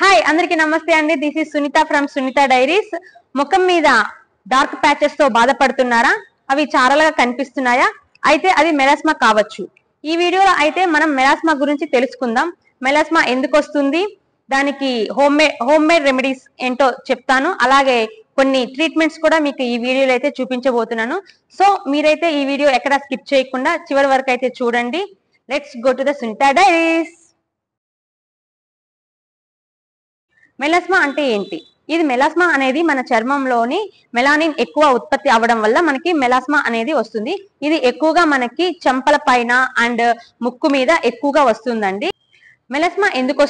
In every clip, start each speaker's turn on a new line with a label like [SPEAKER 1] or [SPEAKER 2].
[SPEAKER 1] Hi అందరికి నమస్తే అండి. This is Sunita from Sunita diaries. ముఖం మీద డార్క్ ప్యాచెస్ తో బాధపడుతున్నారా? అవి చారలుగా కనిపిస్తున్నాయా? అయితే అది మెలాస్మా కావచ్చు. ఈ వీడియోలో అయితే మనం మెలాస్మా గురించి తెలుసుకుందాం. మెలాస్మా ఎందుకు వస్తుంది, దానికి హోమ్ మేడ్ రెమెడీస్ ఏంటో చెప్తాను. అలాగే కొన్ని ట్రీట్మెంట్స్ కూడా మీకు ఈ వీడియోలో అయితే చూపించబోతున్నాను. సో మీరైతే ఈ వీడియో ఎక్కడ స్కిప్ చేయకుండా చివరి వరకు అయితే చూడండి. Let's go to the Sunita diaries. Melasma అంటే ఏంటి? ఇది మెలాస్మా అనేది మన చర్మంలోని మెలానిన్ ఎక్కువ ఉత్పత్తి అవ్వడం వల్ల మనకి మెలాస్మా అనేది వస్తుంది. ఇది ఎక్కువగా మనకి చెంపల పైన అండ్ ముక్కు మీద ఎక్కువగా వస్తుందండి. మెలాస్మా ఎందుకు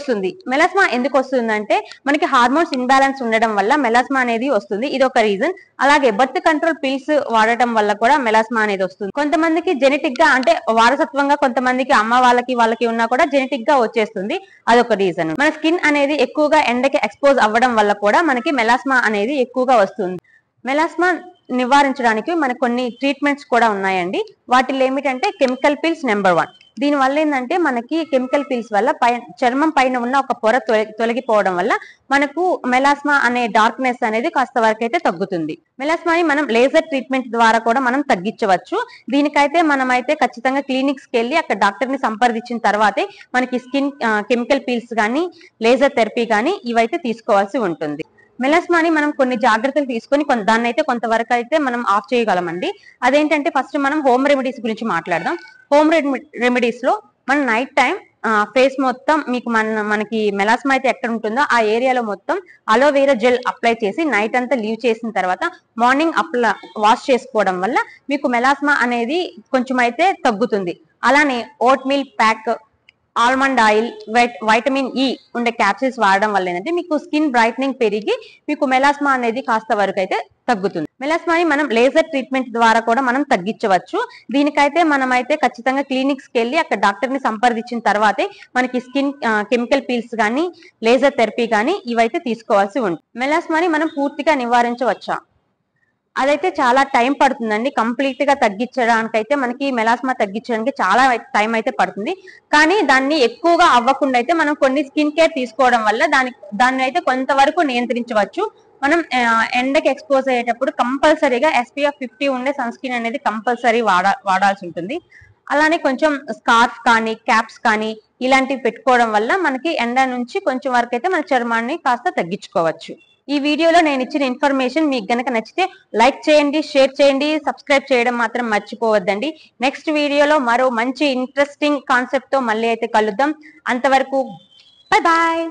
[SPEAKER 1] వస్తుందంటే మనకి హార్మోన్స్ ఇంబ్యాలెన్స్ ఉండడం వల్ల మెలాస్మా అనేది వస్తుంది. ఇది ఒక రీజన్. అలాగే బర్త్ కంట్రోల్ పిల్స్ వాడటం వల్ల కూడా మెలాస్మా అనేది వస్తుంది. కొంతమందికి జెనెటిక్ గా అంటే వారసత్వంగా, కొంతమందికి అమ్మ వాళ్ళకి ఉన్నా కూడా జెనెటిక్ గా వచ్చేస్తుంది. అదొక రీజన్. మన స్కిన్ అనేది ఎక్కువగా ఎండకి ఎక్స్పోజ్ అవ్వడం వల్ల కూడా మనకి మెలాస్మా అనేది ఎక్కువగా వస్తుంది. మెలాస్మా నివారించడానికి మనకు కొన్ని ట్రీట్మెంట్స్ కూడా ఉన్నాయండి. వాటిలో ఏమిటంటే కెమికల్ పిల్స్ నెంబర్ 1. దీని వల్ల ఏంటంటే మనకి కెమికల్ పిల్స్ వల్ల చర్మం పైన ఉన్న ఒక పొర తొలగిపోవడం వల్ల మనకు మెలాస్మా అనే డార్క్నెస్ అనేది కాస్త వరకు అయితే తగ్గుతుంది. మెలాస్మాని మనం లేజర్ ట్రీట్మెంట్ ద్వారా కూడా మనం తగ్గించవచ్చు. దీనికైతే మనమైతే ఖచ్చితంగా క్లినిక్స్ కి వెళ్ళి అక్కడ డాక్టర్ ని సంప్రదించిన తర్వాతే మనకి స్కిన్ కెమికల్ పీల్స్ కానీ లేజర్ థెరపీ కానీ ఇవైతే తీసుకోవాల్సి ఉంటుంది. మెలాస్మాని మనం కొన్ని జాగ్రత్తలు తీసుకొని దాన్ని అయితే కొంతవరకు అయితే మనం ఆఫ్ చేయగలమండి. అదేంటంటే ఫస్ట్ మనం హోమ్ రెమెడీస్ గురించి మాట్లాడదాం. హోమ్ రెమెడీస్ లో మనం నైట్ టైం ఫేస్ మొత్తం మనకి మెలాస్మా అయితే ఎక్కడ ఉంటుందో ఆ ఏరియాలో మొత్తం అలోవెరా జెల్ అప్లై చేసి నైట్ అంతా లీవ్ చేసిన తర్వాత మార్నింగ్ వాష్ చేసుకోవడం వల్ల మీకు మెలాస్మా అనేది కొంచెం అయితే తగ్గుతుంది. అలానే oatmeal pack, almond oil, vitamin E ఉండే క్యాప్సిల్స్ వాడడం వల్ల ఏంటంటే మీకు స్కిన్ బ్రైట్నింగ్ పెరిగి మీకు మెలాస్మా అనేది కాస్త వరకు అయితే తగ్గుతుంది. మెలాస్మాని మనం లేజర్ ట్రీట్మెంట్ ద్వారా కూడా మనం తగ్గించవచ్చు. దీనికైతే మనమైతే ఖచ్చితంగా క్లినిక్స్ కి వెళ్ళి అక్కడ డాక్టర్ ని సంప్రదించిన తర్వాతే మనకి స్కిన్ కెమికల్ పీల్స్ కానీ లేజర్ థెరపీ కానీ ఇవైతే తీసుకోవాల్సి ఉంటుంది. మెలాస్మాని మనం పూర్తిగా నివారించవచ్చా? అదైతే చాలా టైం పడుతుందండి. కంప్లీట్ గా తగ్గించడానికైతే మనకి మెలాస్మా తగ్గించడానికి చాలా టైం అయితే పడుతుంది. కానీ దాన్ని ఎక్కువగా అవ్వకుండా అయితే మనం కొన్ని స్కిన్ కేర్ తీసుకోవడం వల్ల దాన్ని అయితే కొంతవరకు నియంత్రించవచ్చు. మనం ఎండకి ఎక్స్పోజ్ అయ్యేటప్పుడు కంపల్సరీగా SPF 50 ఉండే సన్ స్క్రీన్ అనేది కంపల్సరీ వాడాల్సి ఉంటుంది. అలానే కొంచెం స్కార్ఫ్ కానీ క్యాప్స్ కానీ ఇలాంటివి పెట్టుకోవడం వల్ల మనకి ఎండ నుంచి కొంచెం వరకు అయితే మన చర్మాన్ని కాస్త తగ్గించుకోవచ్చు. ఈ వీడియోలో నేను ఇచ్చిన ఇన్ఫర్మేషన్ మీకు గనక నచ్చితే లైక్ చేయండి, షేర్ చేయండి, సబ్స్క్రైబ్ చేయడం మాత్రం మర్చిపోవద్దండి. నెక్స్ట్ వీడియోలో మరో మంచి ఇంట్రెస్టింగ్ కాన్సెప్ట్ తో మళ్ళీ అయితే కలుద్దాం. అంతవరకు బై బాయ్.